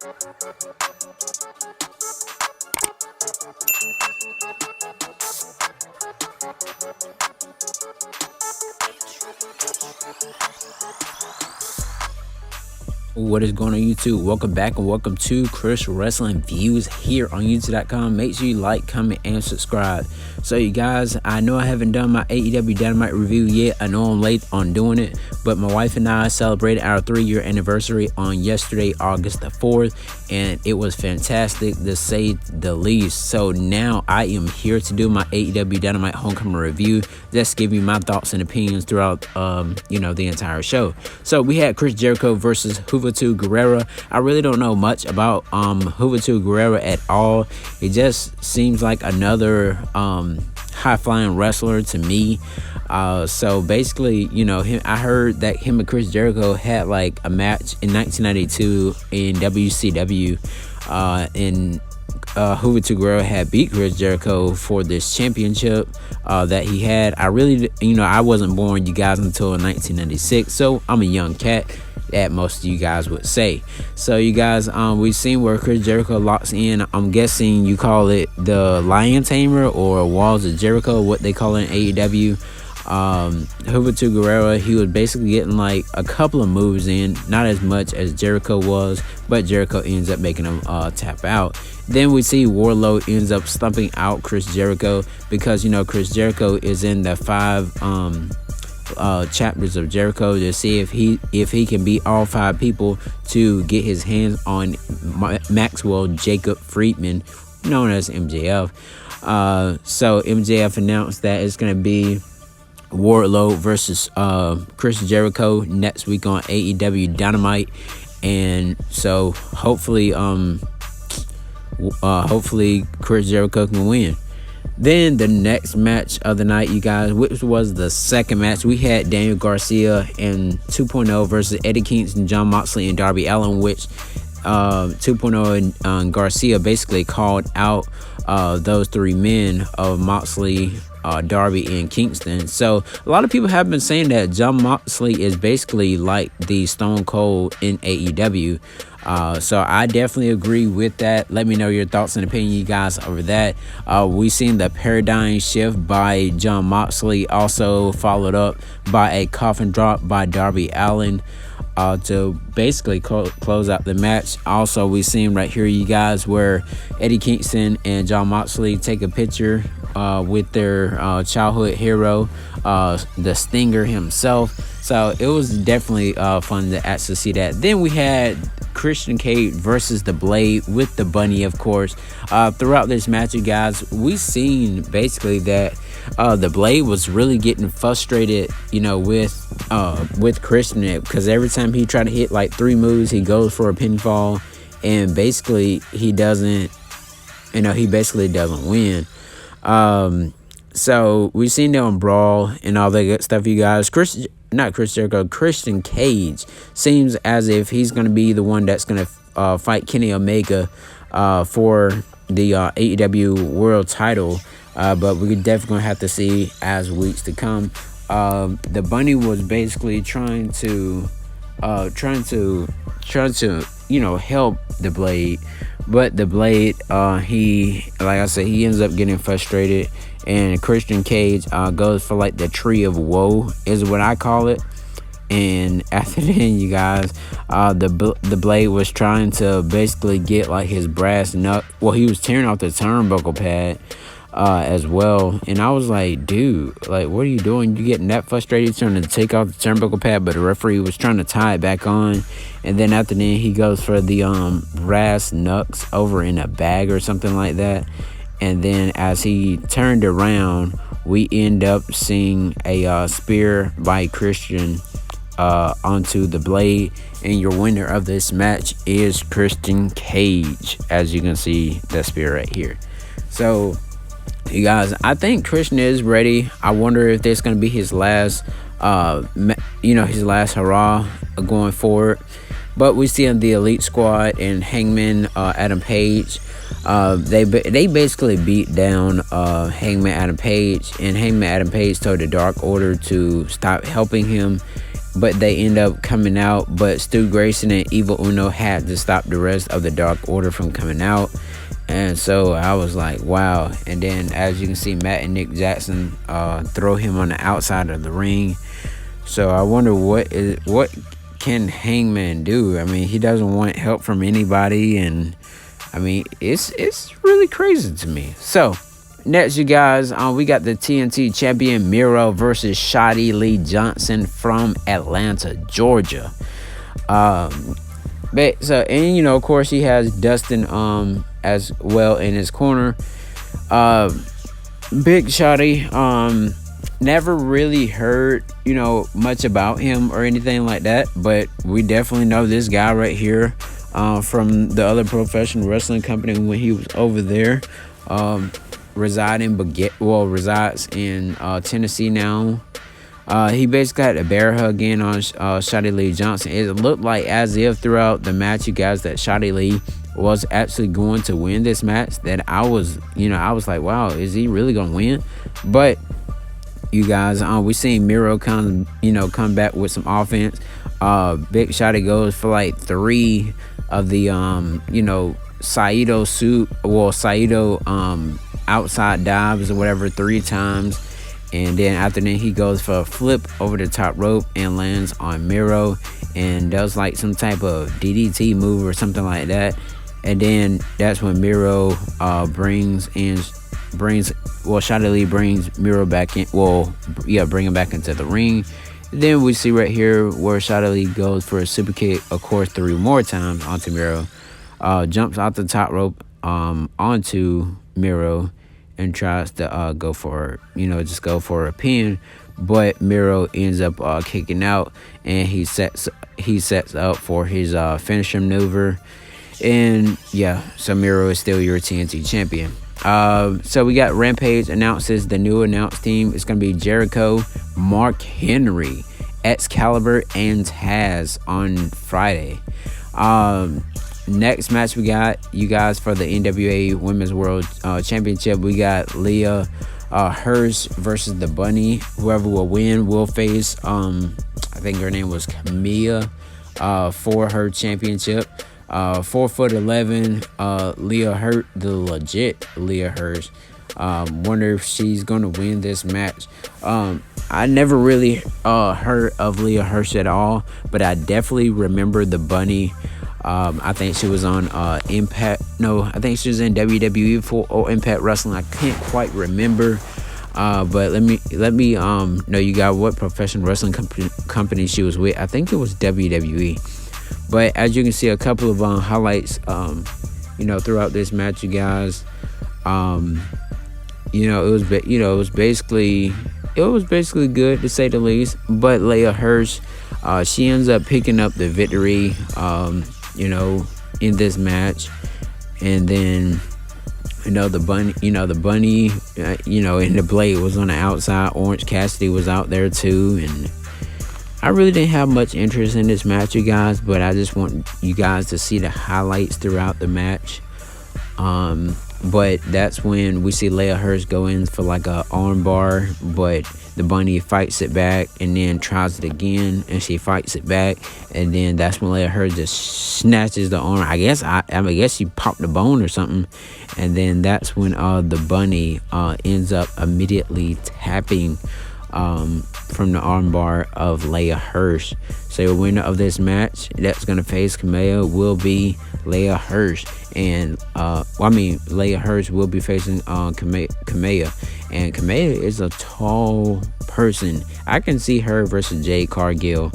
What is going on, YouTube? Welcome back and welcome to Chris Wrestling Views here on YouTube.com. Make sure you like, comment, and subscribe. So, you guys, I know I haven't done my AEW Dynamite review yet. I know I'm late on doing it, but my wife and I celebrated our 3-year anniversary on yesterday, August the 4th, and it was fantastic to say the least. So now I am here to do my AEW Dynamite Homecoming review. Just give you my thoughts and opinions throughout, the entire show. So we had Chris Jericho versus Hoover Guerrero. I really don't know much about Hoover Guerrero at all. It just seems like another high-flying wrestler to me. So basically, I heard that him and Chris Jericho had like a match in 1992 in WCW, and Hoover Guerrero had beat Chris Jericho for this championship that he had. I wasn't born, you guys, until 1996, so I'm a young cat, that most of you guys would say. So you guys, we've seen where Chris Jericho locks in. I'm guessing you call it the Lion Tamer or Walls of Jericho, what they call it in AEW. Hoover Guerrero, he was basically getting like a couple of moves in, not as much as Jericho was, but Jericho ends up making him tap out. Then we see Wardlow ends up stumping out Chris Jericho because Chris Jericho is in the 5 chapters of Jericho to see if he can beat all 5 people to get his hands on Maxwell Jacob Friedman, known as MJF. So MJF announced that it's going to be Wardlow versus Chris Jericho next week on AEW Dynamite, and so hopefully Chris Jericho can win. Then the next match of the night, you guys, which was the second match, we had Daniel Garcia and 2.0 versus Eddie Kingston, John Moxley, and Darby Allin, which 2.0 and Garcia basically called out those 3 men of Moxley, Darby, and Kingston. So a lot of people have been saying that John Moxley is basically like the Stone Cold in AEW. So I definitely agree with that. Let me know your thoughts and opinion, you guys, over that. We seen the paradigm shift by John Moxley, also followed up by a coffin drop by Darby Allin to basically close out the match. Also, we seen right here, you guys, where Eddie Kingston and John Moxley take a picture with their childhood hero, the Stinger himself. So it was definitely fun to actually see that. Then we had Christian Cage versus the Blade with the Bunny, of course. Throughout this match, you guys, we seen basically that the Blade was really getting frustrated, with Christian, because every time he tried to hit like 3 moves, he goes for a pinfall, and basically he doesn't win. So we've seen them brawl and all that good stuff, you guys. Christian Cage seems as if he's going to be the one that's going to fight Kenny Omega for the AEW World Title, but we're definitely going to have to see as weeks to come. The Bunny was basically trying to help the Blade, but the Blade, he ends up getting frustrated, and Christian Cage goes for like the tree of woe is what I call it. And after then, you guys, the Blade was trying to basically get like his brass nut. Well, he was tearing off the turnbuckle pad as well. And I was like, dude, like, what are you doing? You getting that frustrated trying to take off the turnbuckle pad? But the referee was trying to tie it back on. And then after then, he goes for the brass knucks over in a bag or something like that. And then as he turned around, we end up seeing a spear by Christian onto the Blade, and your winner of this match is Christian Cage, as you can see the spear right here. So you guys, I think Christian is ready. I wonder if this is going to be his last his last hurrah going forward. But we see in the Elite Squad and Hangman Adam Page, they basically beat down Hangman Adam Page, and Hangman Adam Page told the Dark Order to stop helping him. but they end up coming out. But Stu Grayson and Evil Uno had to stop the rest of the Dark Order from coming out. And so I was like, wow. And then, as you can see, Matt and Nick Jackson throw him on the outside of the ring. So I wonder what can Hangman do? I mean, he doesn't want help from anybody, and I mean, it's really crazy to me. So next, you guys, we got the TNT champion Miro versus Shoddy Lee Johnson from Atlanta, Georgia. And you know, of course, he has Dustin as well in his corner. Big Shoddy, never really heard, you know, much about him or anything like that, but we definitely know this guy right here from the other professional wrestling company when he was over there. Resides in Tennessee now. He basically had a bear hug in on Shoddy Lee Johnson. It looked like as if throughout the match, you guys, that Shoddy Lee was actually going to win this match. That I was like, wow, is he really gonna win? But you guys, we seen Miro come back with some offense. Big Shoddy goes for like 3 of the Saito outside dives or whatever 3 times. And then after that, he goes for a flip over the top rope and lands on Miro and does like some type of DDT move or something like that. And then that's when Miro Shoddy Lee brings Miro back in. Bring him back into the ring. Then we see right here where Shoddy Lee goes for a super kick, of course, 3 more times onto Miro. Jumps out the top rope onto Miro and tries to go for a pin, but Miro ends up kicking out, and he sets up for his finisher maneuver. And yeah, so Miro is still your TNT champion. So we got Rampage announces the new announced team. It's going to be Jericho, Mark Henry, Excalibur, and Taz on Friday. Next match we got, you guys, for the NWA Women's World Championship. We got Leah Hirsch versus the Bunny. Whoever will win will face, I think her name was Camilla, for her championship. 4'11", Leah Hirsch, the legit Leah Hirsch. Wonder if she's gonna win this match. I never really heard of Leah Hirsch at all, but I definitely remember the Bunny. I think she was on Impact. No, I think she was in WWE or Impact Wrestling. I can't quite remember. But let me know, you got, what professional wrestling company she was with. I think it was WWE. But as you can see, a couple of highlights, throughout this match, you guys. It was basically good, to say the least. But Leah Hirsch, she ends up picking up the victory, in this match. And then, the bunny, and the Blade was on the outside. Orange Cassidy was out there too. And I really didn't have much interest in this match, you guys, but I just want you guys to see the highlights throughout the match. But that's when we see Leah Hirsch go in for like a arm bar, but the Bunny fights it back and then tries it again, and she fights it back, and then that's when Leah Hirsch just snatches the arm. I guess she popped the bone or something, and then that's when the Bunny ends up immediately tapping from the armbar of Leah Hirsch. So the winner of this match that's gonna face Kamea will be Leah Hirsch, and Leah Hirsch will be facing Kamea, and Kamea is a tall person. I can see her versus Jade Cargill,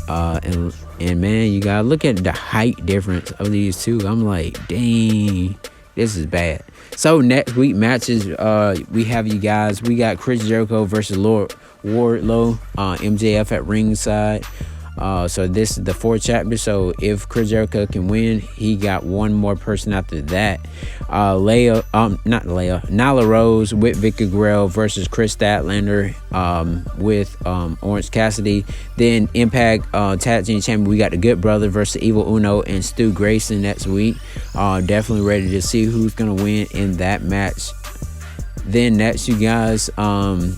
and man, you gotta look at the height difference of these two. I'm like, dang, this is bad. So next week matches, we have, you guys, we got Chris Jericho versus Wardlow, MJF at ringside. So this is the 4th chapter. So if Chris Jericho can win, he got one more person after that. Nyla Rose with Vicky Guerrero versus Chris Statlander with Orange Cassidy. Then Impact Tag Team Champion, we got the Good Brother versus Evil Uno and Stu Grayson next week. Definitely ready to see who's gonna win in that match. Then next, you guys, on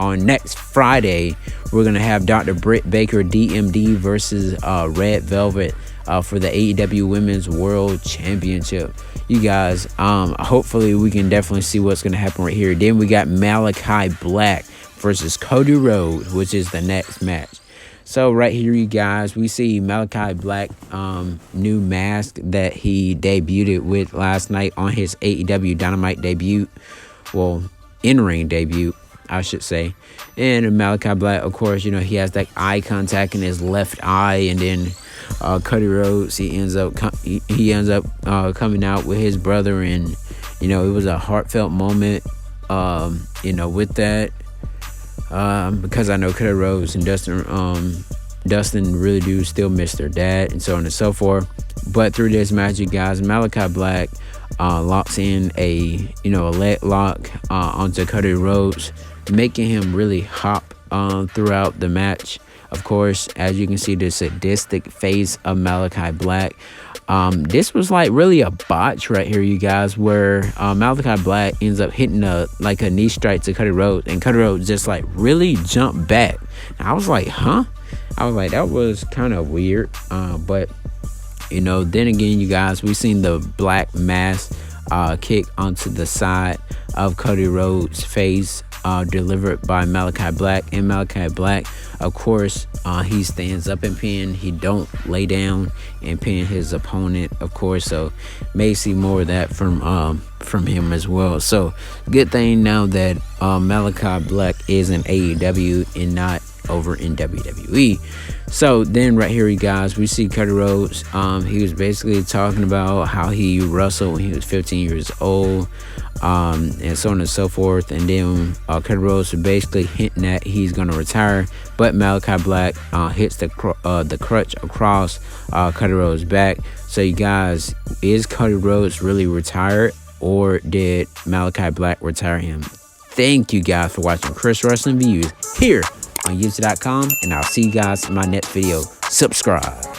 on next Friday, we're going to have Dr. Britt Baker, DMD, versus Red Velvet for the AEW Women's World Championship. You guys, hopefully we can definitely see what's going to happen right here. Then we got Malachi Black versus Cody Rhodes, which is the next match. So right here, you guys, we see Malachi Black new mask that he debuted with last night on his AEW Dynamite debut. Well, in-ring debut, I should say. And Malachi Black, of course, you know, he has that eye contact in his left eye. And then Cody Rhodes, he ends up coming out with his brother. And, you know, it was a heartfelt moment, you know, with that. Because I know Cody Rhodes and Dustin really do still miss their dad, and so on and so forth. But through this match, you guys, Malachi Black locks in a leg lock onto Cody Rhodes, making him really hop throughout the match. Of course, as you can see, the sadistic face of Malachi Black. This was like really a botch right here, you guys, where Malachi Black ends up hitting a knee strike to Cody Rhodes, and Cody Rhodes just like really jumped back. And I was like, huh? I was like, that was kind of weird. But you know, then again, you guys, we seen the black mask kick onto the side of Cody Rhodes' face, delivered by Malachi Black. And Malachi Black, of course, he stands up and pin. He don't lay down and pin his opponent, of course. So may see more of that from him as well. So good thing now that Malachi Black is in AEW and not over in WWE. So then right here, you guys, we see Cody Rhodes. He was basically talking about how he wrestled when he was 15 years old, and so on and so forth. And then Cody Rhodes was basically hinting that he's gonna retire, but Malachi Black hits the crutch across Cody Rhodes' back. So you guys, is Cody Rhodes really retired, or did Malachi Black retire him? Thank you guys for watching Chris Wrestling Views here on YouTube.com, and I'll see you guys in my next video. Subscribe.